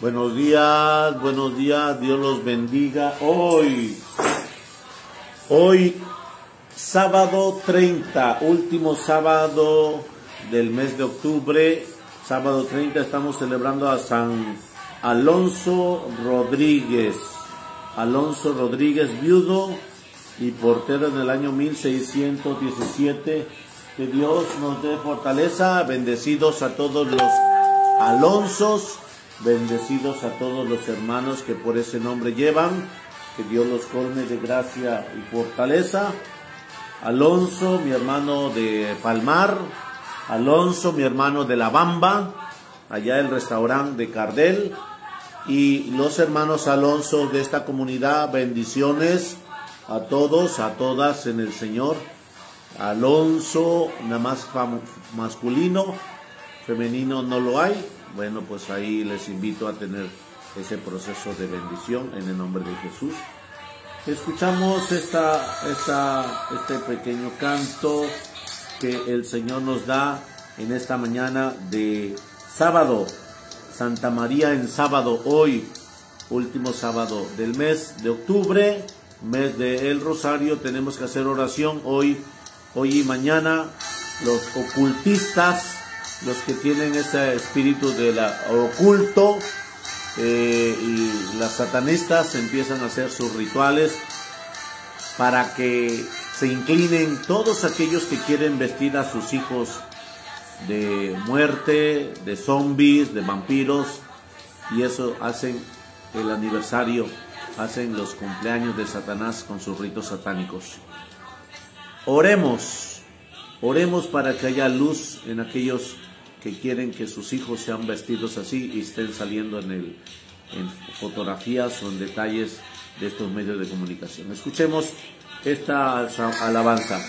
Buenos días, Dios los bendiga. Hoy, sábado 30, último sábado del mes de octubre, sábado 30, estamos celebrando a San Alonso Rodríguez. Alonso Rodríguez, viudo y portero en el año 1617. Que Dios nos dé fortaleza. Bendecidos a todos los Alonsos, bendecidos a todos los hermanos que por ese nombre llevan. Que Dios los colme de gracia y fortaleza. Alonso, mi hermano de Palmar. Alonso, mi hermano de La Bamba, allá el restaurante de Cardel. Y los hermanos Alonso de esta comunidad, bendiciones a todos, a todas en el Señor. Alonso, nada más masculino, femenino no lo hay. Bueno, pues ahí les invito a tener ese proceso de bendición en el nombre de Jesús. Escuchamos este pequeño canto que el Señor nos da en esta mañana de sábado. Santa María en sábado, hoy, último sábado del mes de octubre, mes del Rosario. Tenemos que hacer oración hoy y mañana. Los ocultistas, los que tienen ese espíritu de oculto, y las satanistas empiezan a hacer sus rituales para que se inclinen todos aquellos que quieren vestir a sus hijos de muerte, de zombies, de vampiros, y eso hacen el aniversario, hacen los cumpleaños de Satanás con sus ritos satánicos. Oremos para que haya luz en aquellos que quieren que sus hijos sean vestidos así y estén saliendo en fotografías o en detalles de estos medios de comunicación. Escuchemos esta alabanza.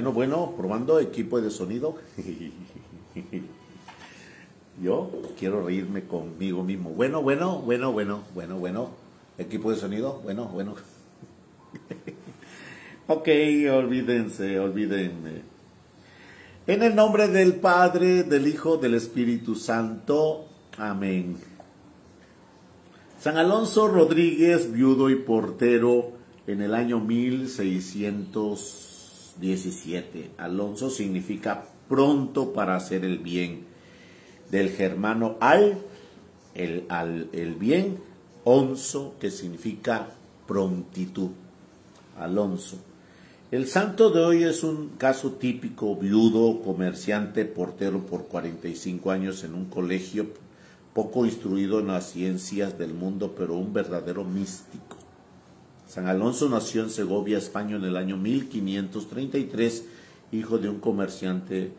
Bueno, probando equipo de sonido. Yo quiero reírme conmigo mismo. Bueno, equipo de sonido, bueno. Ok, olvídenme. En el nombre del Padre, del Hijo, del Espíritu Santo. Amén. San Alonso Rodríguez, viudo y portero, en el año 1600 17. Alonso significa pronto para hacer el bien. Del germano el bien, onzo, que significa prontitud. Alonso. El santo de hoy es un caso típico: viudo, comerciante, portero por 45 años en un colegio, poco instruido en las ciencias del mundo, pero un verdadero místico. San Alonso nació en Segovia, España, en el año 1533, hijo de un comerciante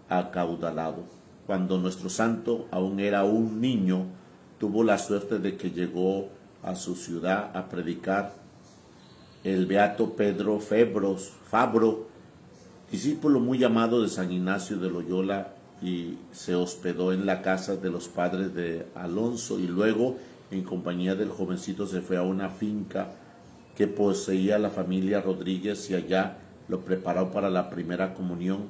acaudalado. Cuando nuestro santo aún era un niño, tuvo la suerte de que llegó a su ciudad a predicar el beato Pedro Fabro, discípulo muy amado de San Ignacio de Loyola, y se hospedó en la casa de los padres de Alonso, y luego, en compañía del jovencito, se fue a una finca que poseía la familia Rodríguez, y allá lo preparó para la primera comunión.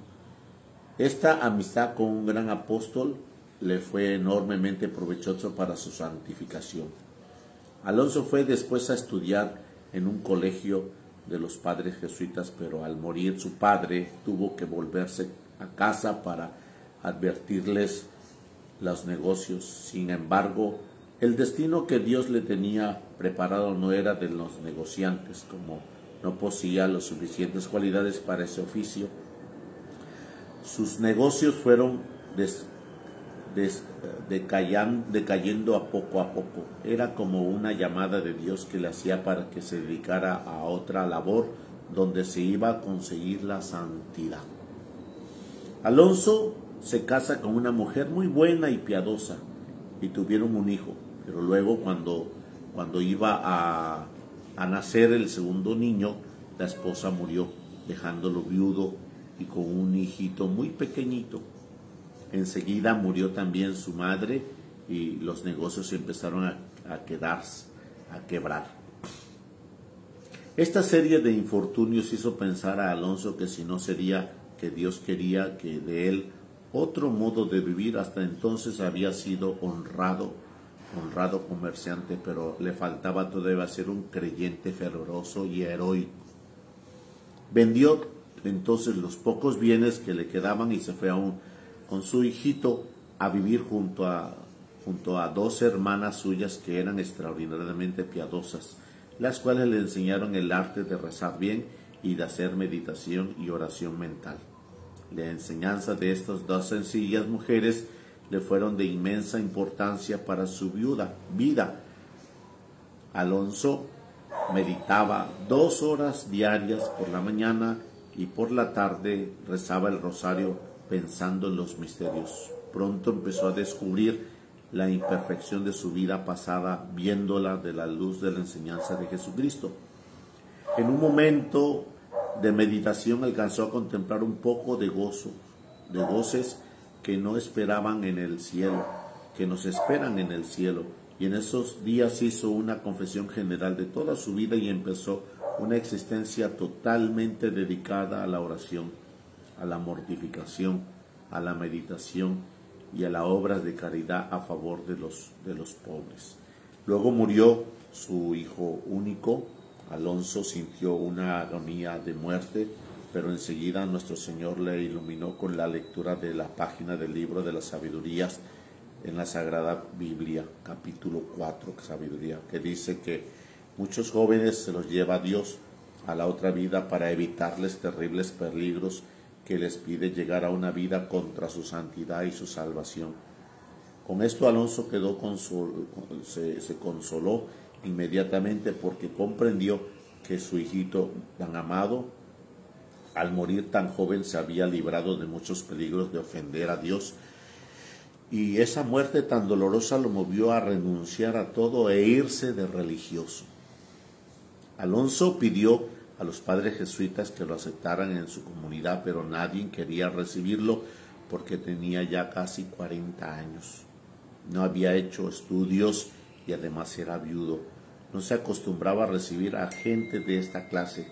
Esta amistad con un gran apóstol le fue enormemente provechoso para su santificación. Alonso fue después a estudiar en un colegio de los padres jesuitas, pero al morir su padre tuvo que volverse a casa para advertirles los negocios. Sin embargo, el destino que Dios le tenía preparado no era de los negociantes, como no poseía las suficientes cualidades para ese oficio. Sus negocios fueron decayendo a poco. Era como una llamada de Dios que le hacía para que se dedicara a otra labor donde se iba a conseguir la santidad. Alonso se casa con una mujer muy buena y piadosa, y tuvieron un hijo, pero luego cuando iba a nacer el segundo niño, la esposa murió, dejándolo viudo y con un hijito muy pequeñito. Enseguida murió también su madre y los negocios empezaron a quebrar. Esta serie de infortunios hizo pensar a Alonso que si no sería que Dios quería que de él otro modo de vivir. Hasta entonces había sido honrado comerciante, pero le faltaba todavía ser un creyente fervoroso y heroico. Vendió entonces los pocos bienes que le quedaban y se fue con su hijito a vivir junto a dos hermanas suyas que eran extraordinariamente piadosas, las cuales le enseñaron el arte de rezar bien y de hacer meditación y oración mental. La enseñanza de estas dos sencillas mujeres le fueron de inmensa importancia para su vida. Alonso meditaba 2 horas diarias por la mañana, y por la tarde rezaba el rosario pensando en los misterios. Pronto empezó a descubrir la imperfección de su vida pasada, viéndola de la luz de la enseñanza de Jesucristo. En un momento de meditación alcanzó a contemplar un poco de goces que no esperaban en el cielo, que nos esperan en el cielo. Y en esos días hizo una confesión general de toda su vida y empezó una existencia totalmente dedicada a la oración, a la mortificación, a la meditación y a las obras de caridad a favor de los pobres. Luego murió su hijo único. Alonso sintió una agonía de muerte, pero enseguida nuestro Señor le iluminó con la lectura de la página del libro de las sabidurías en la Sagrada Biblia, capítulo 4, sabiduría, que dice que muchos jóvenes se los lleva a Dios a la otra vida para evitarles terribles peligros que les pide llegar a una vida contra su santidad y su salvación. Con esto Alonso se consoló inmediatamente, porque comprendió que su hijito tan amado, al morir tan joven, se había librado de muchos peligros de ofender a Dios, y esa muerte tan dolorosa lo movió a renunciar a todo e irse de religioso. Alonso pidió a los padres jesuitas que lo aceptaran en su comunidad, pero nadie quería recibirlo porque tenía ya casi 40 años. No había hecho estudios y además era viudo. No se acostumbraba a recibir a gente de esta clase.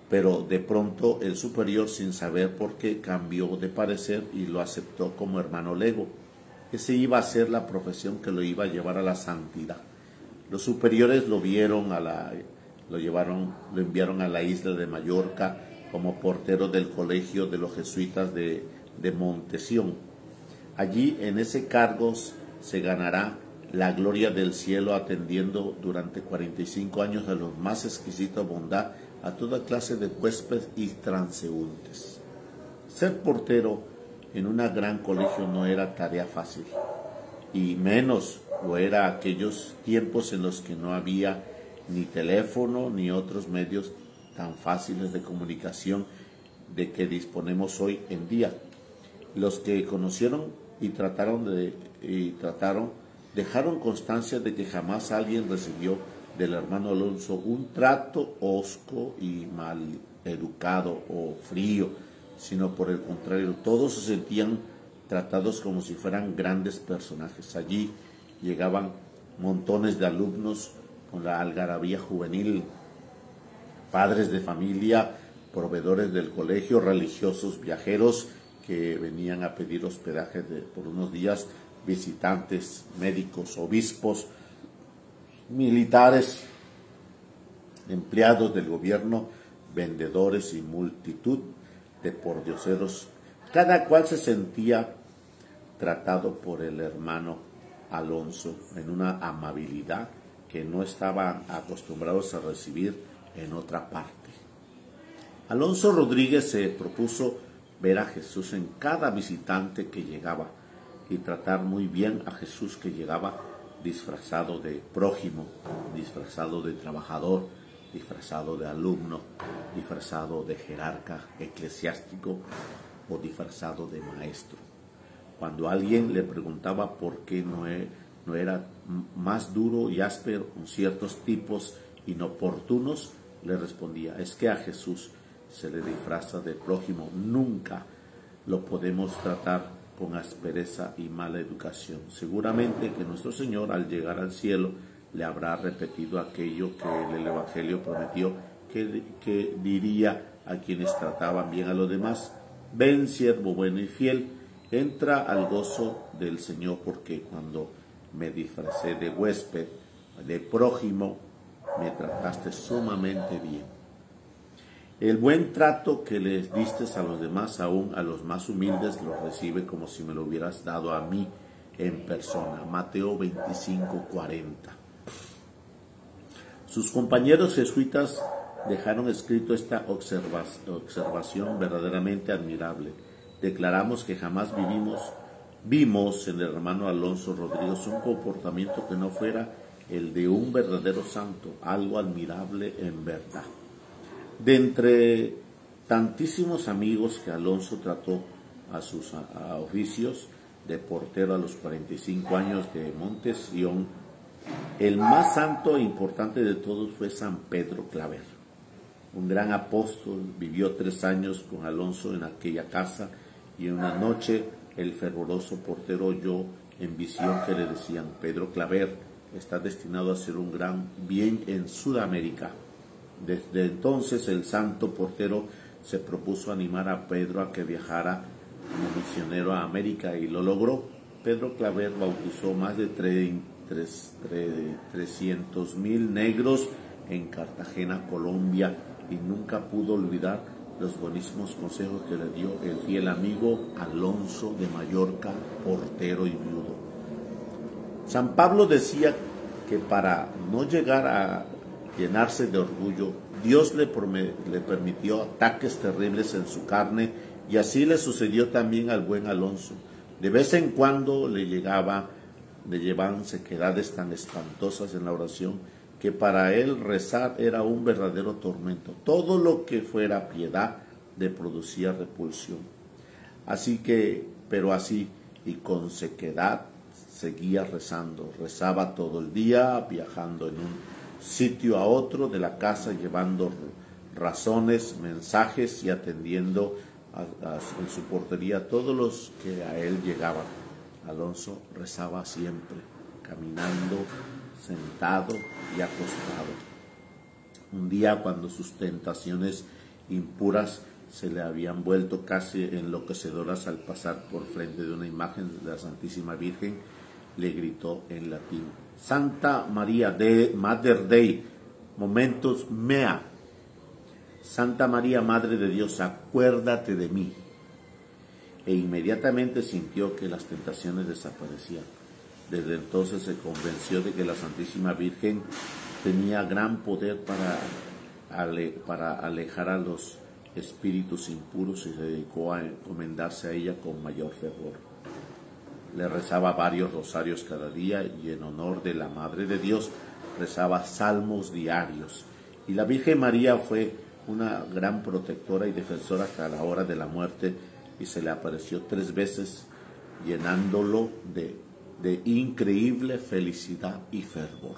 Pero de pronto el superior, sin saber por qué, cambió de parecer y lo aceptó como hermano lego. Ese iba a ser la profesión que lo iba a llevar a la santidad. Los superiores lo enviaron a la isla de Mallorca como portero del colegio de los jesuitas de Montesión. Allí en ese cargo se ganará la gloria del cielo atendiendo durante 45 años a los más exquisita bondad a toda clase de huéspedes y transeúntes. Ser portero en un gran colegio no era tarea fácil, y menos lo era aquellos tiempos en los que no había ni teléfono ni otros medios tan fáciles de comunicación de que disponemos hoy en día. Los que conocieron dejaron constancia de que jamás alguien recibió del hermano Alonso un trato hosco y mal educado o frío, sino por el contrario, todos se sentían tratados como si fueran grandes personajes. Allí llegaban montones de alumnos con la algarabía juvenil, padres de familia, proveedores del colegio, religiosos, viajeros que venían a pedir hospedaje por unos días, visitantes, médicos, obispos, militares, empleados del gobierno, vendedores y multitud de pordioseros. Cada cual se sentía tratado por el hermano Alonso en una amabilidad que no estaban acostumbrados a recibir en otra parte. Alonso Rodríguez se propuso ver a Jesús en cada visitante que llegaba y tratar muy bien a Jesús que llegaba disfrazado de prójimo, disfrazado de trabajador, disfrazado de alumno, disfrazado de jerarca eclesiástico o disfrazado de maestro. Cuando alguien le preguntaba por qué no era más duro y áspero con ciertos tipos inoportunos, le respondía: es que a Jesús se le disfraza de prójimo, nunca lo podemos tratar con aspereza y mala educación. Seguramente que nuestro Señor, al llegar al cielo, le habrá repetido aquello que el Evangelio prometió que diría a quienes trataban bien a los demás: ven, siervo bueno y fiel, entra al gozo del Señor, porque cuando me disfracé de huésped, de prójimo, me trataste sumamente bien. El buen trato que les diste a los demás, aún a los más humildes, los recibe como si me lo hubieras dado a mí en persona. Mateo 25:40. Sus compañeros jesuitas dejaron escrito esta observación verdaderamente admirable. Declaramos que jamás vimos en el hermano Alonso Rodríguez un comportamiento que no fuera el de un verdadero santo, algo admirable en verdad. De entre tantísimos amigos que Alonso trató a sus oficios de portero a los 45 años de Montesión, el más santo e importante de todos fue San Pedro Claver. Un gran apóstol, vivió 3 años con Alonso en aquella casa, y una noche el fervoroso portero oyó en visión que le decían: Pedro Claver está destinado a hacer un gran bien en Sudamérica. Desde entonces el santo portero se propuso animar a Pedro a que viajara como misionero a América, y lo logró. Pedro Claver bautizó más de 300,000 negros en Cartagena, Colombia, y nunca pudo olvidar los buenísimos consejos que le dio el fiel amigo Alonso de Mallorca, portero y viudo. San Pablo decía que para no llegar a llenarse de orgullo, Dios le permitió ataques terribles en su carne, y así le sucedió también al buen Alonso. De vez en cuando le llevaban sequedades tan espantosas en la oración que para él rezar era un verdadero tormento. Todo lo que fuera piedad le producía repulsión. Pero así y con sequedad seguía rezando. Rezaba todo el día, viajando en un sitio a otro de la casa, llevando razones, mensajes y atendiendo en su portería a todos los que a él llegaban. Alonso rezaba siempre, caminando, sentado y acostado. Un día, cuando sus tentaciones impuras se le habían vuelto casi enloquecedoras al pasar por frente de una imagen de la Santísima Virgen, le gritó en latín: Santa María de Mater Dei, momentos mea. Santa María, Madre de Dios, acuérdate de mí. E inmediatamente sintió que las tentaciones desaparecían. Desde entonces se convenció de que la Santísima Virgen tenía gran poder para alejar a los espíritus impuros y se dedicó a encomendarse a ella con mayor fervor. Le rezaba varios rosarios cada día y en honor de la Madre de Dios rezaba salmos diarios. Y la Virgen María fue una gran protectora y defensora hasta la hora de la muerte y se le apareció 3 veces llenándolo de increíble felicidad y fervor.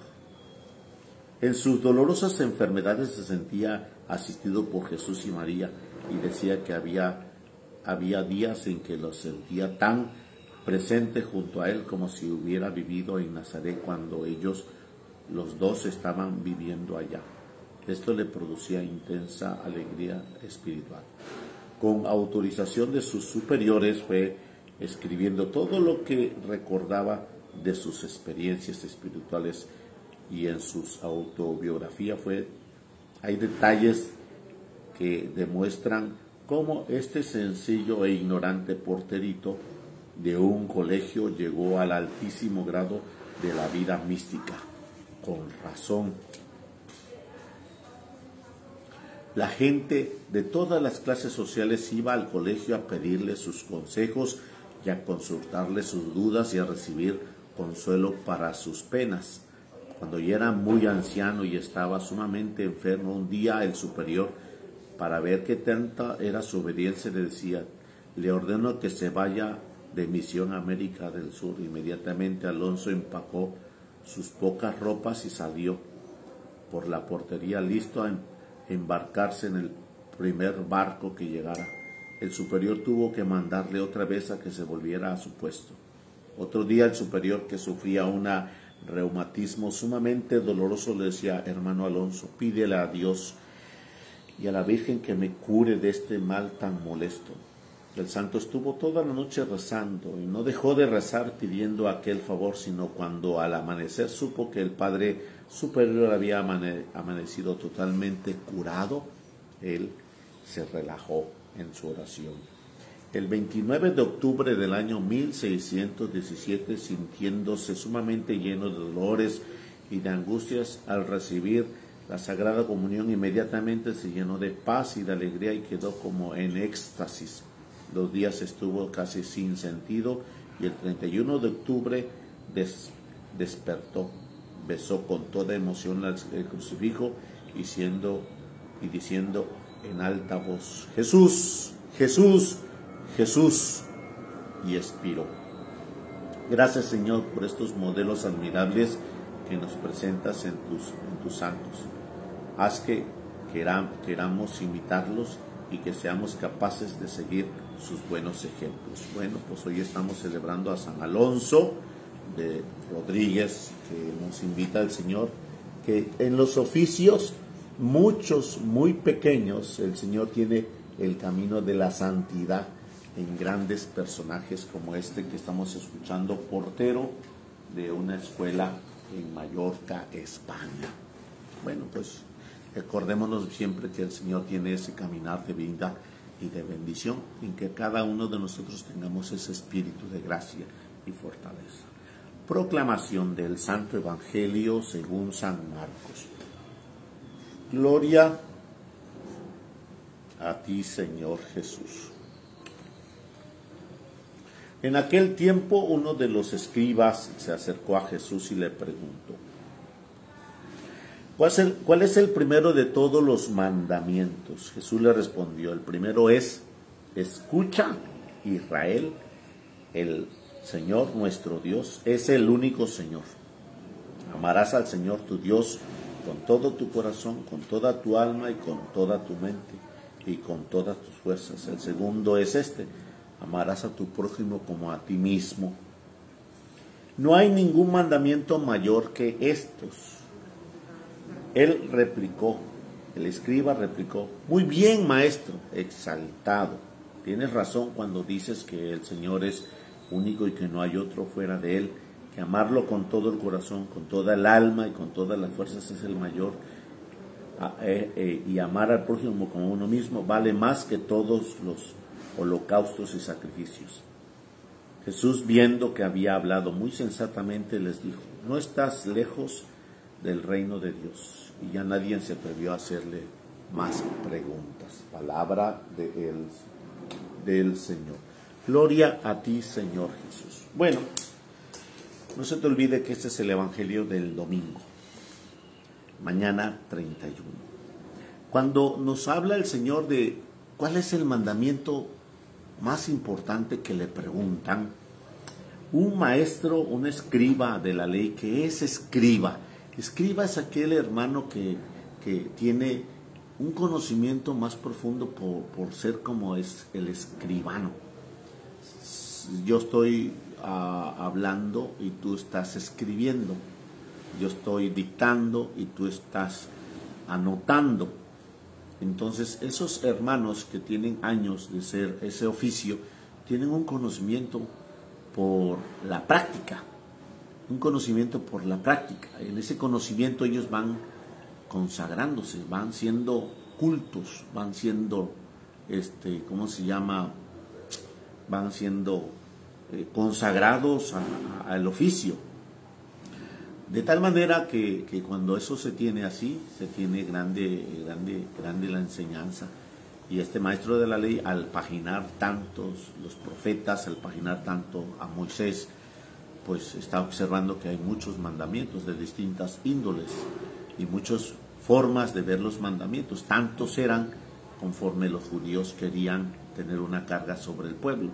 En sus dolorosas enfermedades se sentía asistido por Jesús y María y decía que había días en que lo sentía tan presente junto a él como si hubiera vivido en Nazaret cuando ellos los dos estaban viviendo allá. Esto le producía intensa alegría espiritual. Con autorización de sus superiores fue escribiendo todo lo que recordaba de sus experiencias espirituales y en sus autobiografías hay detalles que demuestran cómo este sencillo e ignorante porterito de un colegio llegó al altísimo grado de la vida mística. Con razón, la gente de todas las clases sociales iba al colegio a pedirle sus consejos y a consultarle sus dudas y a recibir consuelo para sus penas. Cuando ya era muy anciano y estaba sumamente enfermo, un día el superior, para ver qué tanta era su obediencia, le decía: le ordeno que se vaya de misión a América del Sur. Inmediatamente Alonso empacó sus pocas ropas y salió por la portería listo a embarcarse en el primer barco que llegara. El superior tuvo que mandarle otra vez a que se volviera a su puesto. Otro día el superior, que sufría un reumatismo sumamente doloroso, le decía: hermano Alonso, pídele a Dios y a la Virgen que me cure de este mal tan molesto. El santo estuvo toda la noche rezando y no dejó de rezar pidiendo aquel favor, sino cuando al amanecer supo que el padre superior había amanecido totalmente curado, él se relajó en su oración. El 29 de octubre del año 1617, sintiéndose sumamente lleno de dolores y de angustias al recibir la Sagrada Comunión, inmediatamente se llenó de paz y de alegría y quedó como en éxtasis. 2 días estuvo casi sin sentido y el 31 de octubre despertó, besó con toda emoción el crucifijo y diciendo en alta voz: Jesús, Jesús, Jesús, y expiró. Gracias, Señor, por estos modelos admirables que nos presentas en tus santos. Haz que queramos imitarlos y que seamos capaces de seguir sus buenos ejemplos. Bueno, pues hoy estamos celebrando a San Alonso de Rodríguez, que nos invita el Señor, que en los oficios, muchos, muy pequeños, el Señor tiene el camino de la santidad en grandes personajes como este que estamos escuchando, portero de una escuela en Mallorca, España. Bueno, pues recordémonos siempre que el Señor tiene ese caminar de vida y de bendición, en que cada uno de nosotros tengamos ese espíritu de gracia y fortaleza. Proclamación del Santo Evangelio según San Marcos. Gloria a ti, Señor Jesús. En aquel tiempo uno de los escribas se acercó a Jesús y le preguntó: ¿Cuál es el primero de todos los mandamientos? Jesús le respondió: el primero es: escucha, Israel, el Señor nuestro Dios es el único Señor. Amarás al Señor tu Dios con todo tu corazón, con toda tu alma y con toda tu mente y con todas tus fuerzas. El segundo es este: amarás a tu prójimo como a ti mismo. No hay ningún mandamiento mayor que estos. Él replicó, el escriba replicó: muy bien, maestro, exaltado. Tienes razón cuando dices que el Señor es único y que no hay otro fuera de Él, que amarlo con todo el corazón, con toda el alma y con todas las fuerzas es el mayor y amar al prójimo como uno mismo vale más que todos los holocaustos y sacrificios. Jesús, viendo que había hablado muy sensatamente, les dijo: no estás lejos del reino de Dios. Y ya nadie se atrevió a hacerle más preguntas. Palabra del Señor. Gloria a ti, Señor Jesús. Bueno, no se te olvide que este es el Evangelio del domingo, mañana 31. Cuando nos habla el Señor de cuál es el mandamiento más importante que le preguntan, un maestro, un escriba de la ley, ¿qué es escriba? Escriba es aquel hermano que tiene un conocimiento más profundo por ser como es el escribano. Yo estoy hablando y tú estás escribiendo. Yo estoy dictando y tú estás anotando. Entonces, esos hermanos que tienen años de ser ese oficio, tienen un conocimiento por la práctica. Un conocimiento por la práctica. En ese conocimiento ellos van consagrándose, van siendo cultos, van siendo, ¿cómo se llama? Van siendo consagrados al oficio. De tal manera que cuando eso se tiene así, se tiene grande la enseñanza. Y este maestro de la ley, al paginar tantos los profetas, al paginar tanto a Moisés, pues está observando que hay muchos mandamientos de distintas índoles y muchas formas de ver los mandamientos. Tantos eran conforme los judíos querían tener una carga sobre el pueblo.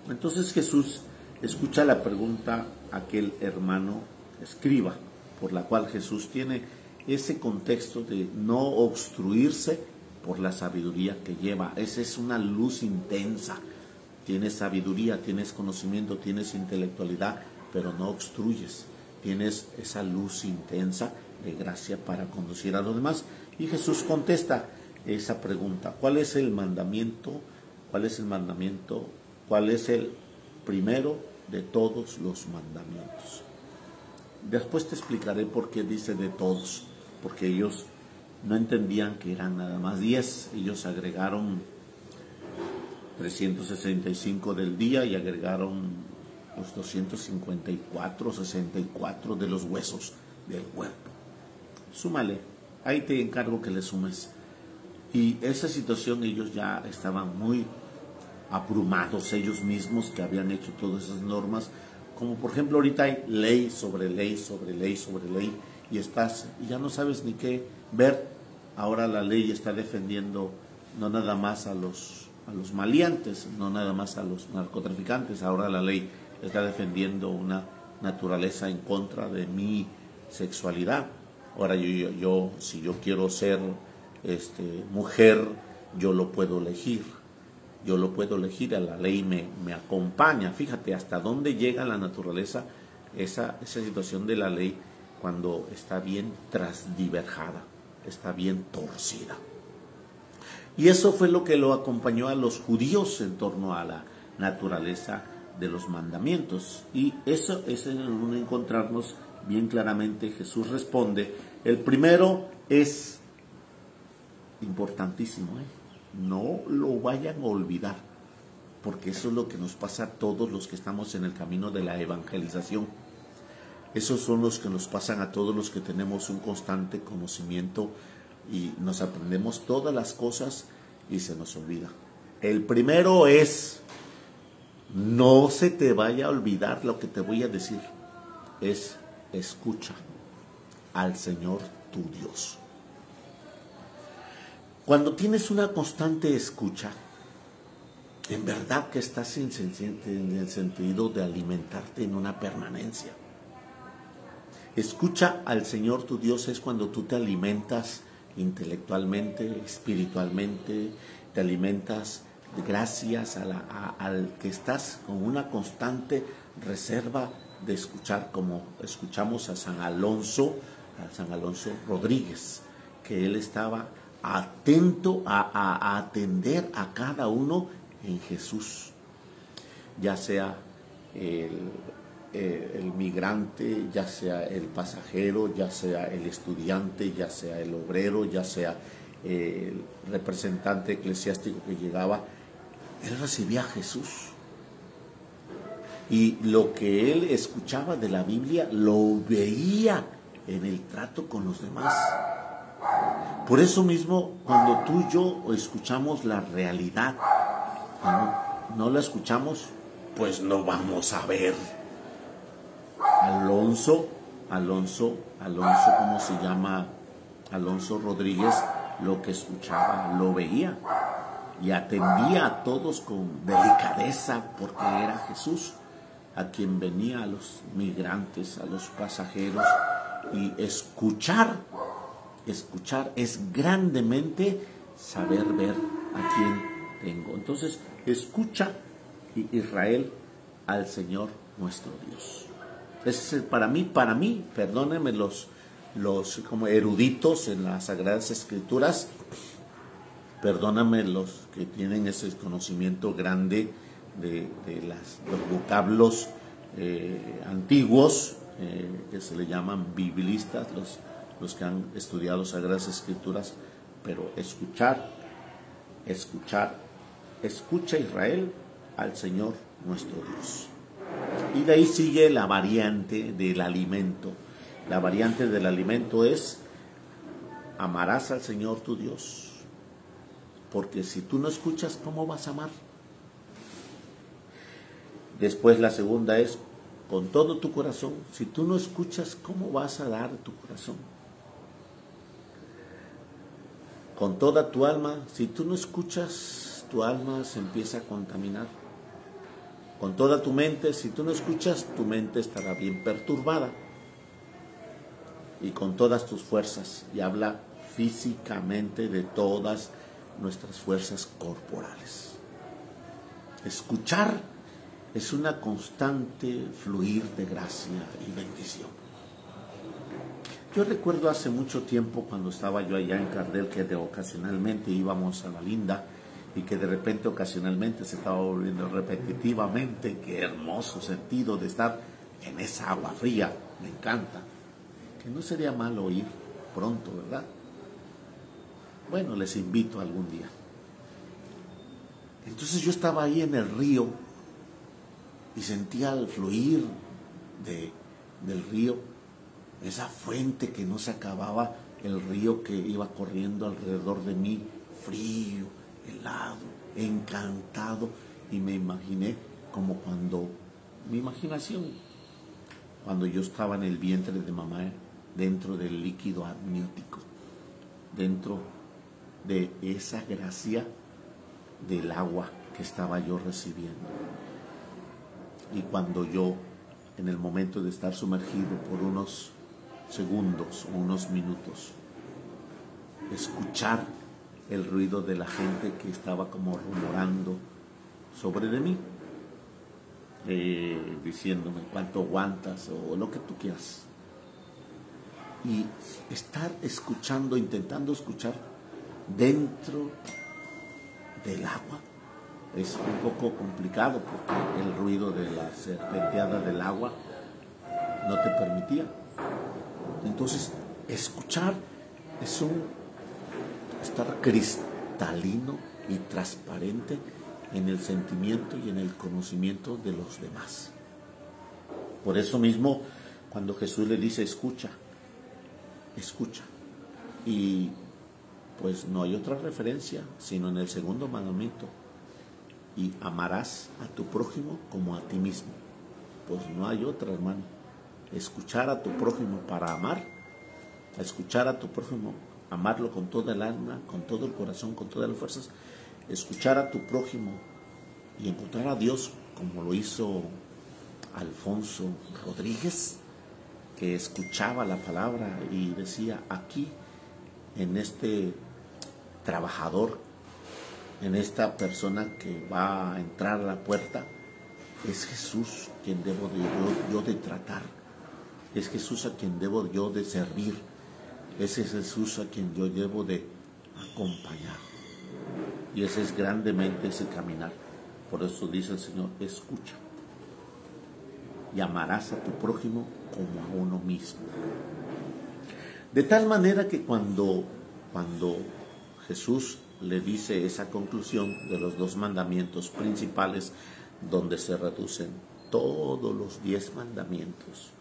Entonces Jesús escucha la pregunta a aquel hermano escriba, por la cual Jesús tiene ese contexto de no obstruirse por la sabiduría que lleva. Esa es una luz intensa. Tienes sabiduría, tienes conocimiento, tienes intelectualidad, pero no obstruyes. Tienes esa luz intensa de gracia para conducir a los demás. Y Jesús contesta esa pregunta: ¿cuál es el mandamiento? ¿Cuál es el mandamiento? ¿Cuál es el primero de todos los mandamientos? Después te explicaré por qué dice de todos, porque ellos no entendían que eran nada más 10. Ellos agregaron 365 del día y agregaron los 254, 64 de los huesos del cuerpo. Súmale, ahí te encargo que le sumes. Y esa situación ellos ya estaban muy abrumados ellos mismos, que habían hecho todas esas normas. Como por ejemplo ahorita hay ley sobre ley, sobre ley, sobre ley, y ya no sabes ni qué ver. Ahora la ley está defendiendo no nada más a los maleantes, no nada más a los narcotraficantes. Ahora la ley está defendiendo una naturaleza en contra de mi sexualidad. Ahora yo si yo quiero ser mujer, yo lo puedo elegir. Yo lo puedo elegir, a la ley me acompaña. Fíjate hasta dónde llega la naturaleza, esa situación de la ley, cuando está bien transdiverjada, está bien torcida. Y eso fue lo que lo acompañó a los judíos en torno a la naturaleza de los mandamientos. Y eso es en donde encontrarnos bien claramente. Jesús responde: el primero es importantísimo, no lo vayan a olvidar, porque eso es lo que nos pasa a todos los que estamos en el camino de la evangelización. Esos son los que nos pasan a todos los que tenemos un constante conocimiento y nos aprendemos todas las cosas y se nos olvida. El primero es: no se te vaya a olvidar lo que te voy a decir. Es: escucha al Señor tu Dios. Cuando tienes una constante escucha, en verdad que estás en el sentido de alimentarte en una permanencia. Escucha al Señor tu Dios es cuando tú te alimentas intelectualmente, espiritualmente, te alimentas gracias al que estás con una constante reserva de escuchar, como escuchamos a San Alonso Rodríguez, que él estaba atento a atender a cada uno en Jesús, ya sea el migrante, ya sea el pasajero, ya sea el estudiante, ya sea el obrero, ya sea el representante eclesiástico que llegaba, él recibía a Jesús. Y lo que él escuchaba de la Biblia lo veía en el trato con los demás. Por eso mismo, cuando tú y yo escuchamos la realidad, no la escuchamos, pues no vamos a ver. Alonso, ¿cómo se llama? Alonso Rodríguez, lo que escuchaba, lo veía y atendía a todos con delicadeza, porque era Jesús a quien venía, a los migrantes, a los pasajeros. Y escuchar es grandemente saber ver a quién tengo. Entonces, escucha, Israel, al Señor nuestro Dios. Ese es para mí, perdónenme los como eruditos en las Sagradas Escrituras, perdóname los que tienen ese conocimiento grande de los vocablos antiguos, que se le llaman biblistas, los que han estudiado Sagradas Escrituras, pero escucha Israel al Señor nuestro Dios. Y de ahí sigue la variante del alimento. La variante del alimento es: amarás al Señor tu Dios, porque si tú no escuchas, ¿cómo vas a amar? Después la segunda es: con todo tu corazón. Si tú no escuchas, ¿cómo vas a dar tu corazón? Con toda tu alma. Si tú no escuchas, tu alma se empieza a contaminar. Con toda tu mente. Si tú no escuchas, tu mente estará bien perturbada. Y con todas tus fuerzas. Y habla físicamente de todas nuestras fuerzas corporales. Escuchar es una constante fluir de gracia y bendición. Yo recuerdo hace mucho tiempo, cuando estaba yo allá en Cardel, que ocasionalmente íbamos a la Linda y que de repente ocasionalmente se estaba volviendo repetitivamente. Qué hermoso sentido de estar en esa agua fría, me encanta. Que no sería malo ir pronto, ¿verdad? Bueno, les invito algún día. Entonces yo estaba ahí en el río y sentía el fluir del río, esa fuente que no se acababa, el río que iba corriendo alrededor de mí, frío, helado, encantado, y me imaginé como mi imaginación, cuando yo estaba en el vientre de mamá, dentro del líquido amniótico, dentro de esa gracia del agua que estaba yo recibiendo. Y cuando yo, en el momento de estar sumergido por unos segundos o unos minutos, escuchar el ruido de la gente que estaba como rumorando sobre de mí, diciéndome cuánto aguantas o lo que tú quieras, y estar escuchando, intentando escuchar dentro del agua. Es un poco complicado porque el ruido de la serpenteada del agua no te permitía. Entonces, escuchar es estar cristalino y transparente en el sentimiento y en el conocimiento de los demás. Por eso mismo, cuando Jesús le dice escucha, y pues no hay otra referencia sino en el segundo mandamiento: y amarás a tu prójimo como a ti mismo. Pues no hay otra, hermano. Escuchar a tu prójimo para amar, escuchar a tu prójimo, amarlo con toda el alma, con todo el corazón, con todas las fuerzas, escuchar a tu prójimo y encontrar a Dios, como lo hizo Alfonso Rodríguez, que escuchaba la palabra y decía: aquí, en este trabajador, en esta persona que va a entrar a la puerta, es Jesús quien debo yo de tratar, es Jesús a quien debo yo de servir, es Jesús a quien yo debo de acompañar. Y ese es grandemente ese caminar. Por eso dice el Señor: escucha. y amarás a tu prójimo como a uno mismo. De tal manera que cuando Jesús le dice esa conclusión de los 2 mandamientos principales, donde se reducen todos los 10 mandamientos,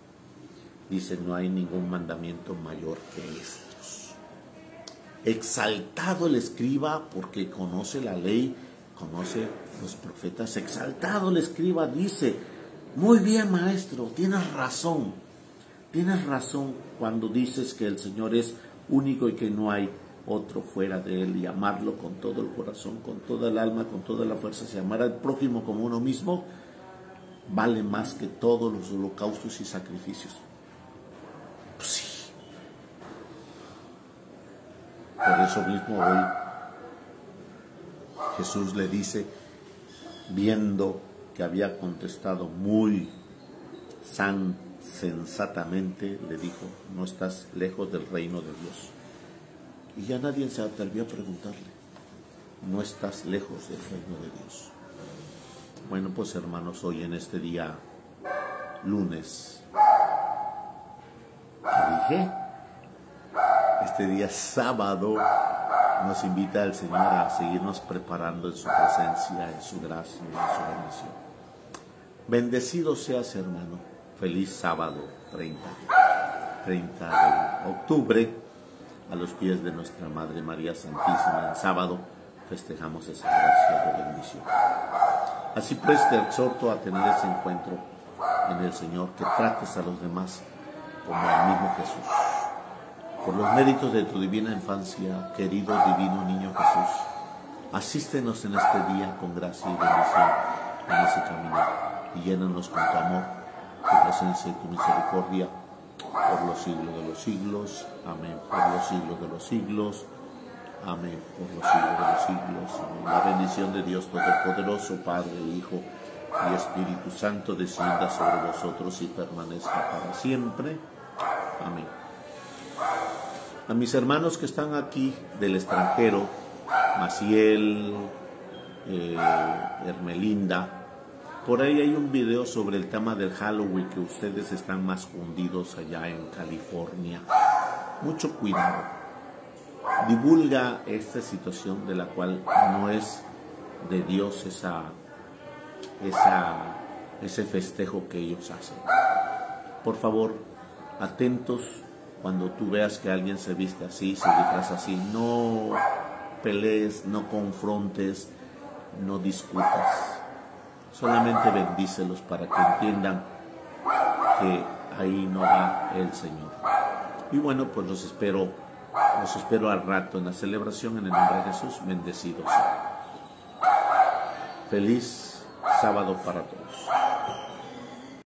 dice: no hay ningún mandamiento mayor que estos. Exaltado el escriba, porque conoce la ley, conoce los profetas. Exaltado el escriba dice: muy bien, maestro, tienes razón cuando dices que el Señor es único y que no hay otro fuera de Él, y amarlo con todo el corazón, con toda el alma, con toda la fuerza. Si amar al prójimo como uno mismo vale más que todos los holocaustos y sacrificios. Pues sí. Por eso mismo hoy Jesús le dice, viendo que había contestado muy sensatamente, le dijo: no estás lejos del reino de Dios. Y ya nadie se atrevió a preguntarle: no estás lejos del reino de Dios. Bueno, pues hermanos, hoy en este día lunes, dije, este día sábado, nos invita el Señor a seguirnos preparando en su presencia, en su gracia, en su bendición. Bendecido seas, hermano. Feliz sábado 30 de octubre, a los pies de nuestra Madre María Santísima. El sábado festejamos esa gracia de bendición. Así pues, te exhorto a tener ese encuentro en el Señor, que trates a los demás como al mismo Jesús. Por los méritos de tu divina infancia, querido divino niño Jesús, asístenos en este día con gracia y bendición en ese camino, y llénanos con tu amor, tu presencia y tu misericordia, por los siglos de los siglos. Amén. Por los siglos de los siglos. Amén. Por los siglos de los siglos. Amén. La bendición de Dios Todopoderoso, Padre, Hijo y Espíritu Santo, descienda sobre vosotros y permanezca para siempre. Amén. A mis hermanos que están aquí del extranjero, Maciel, Hermelinda, por ahí hay un video sobre el tema del Halloween, que ustedes están más hundidos allá en California. Mucho cuidado. Divulga esta situación de la cual no es de Dios ese festejo que ellos hacen. Por favor, atentos cuando tú veas que alguien se viste así, se disfraza así. No pelees, no confrontes, no discutas. Solamente bendícelos para que entiendan que ahí no va el Señor. Y bueno, pues los espero al rato en la celebración, en el nombre de Jesús. Bendecidos. Feliz sábado para todos.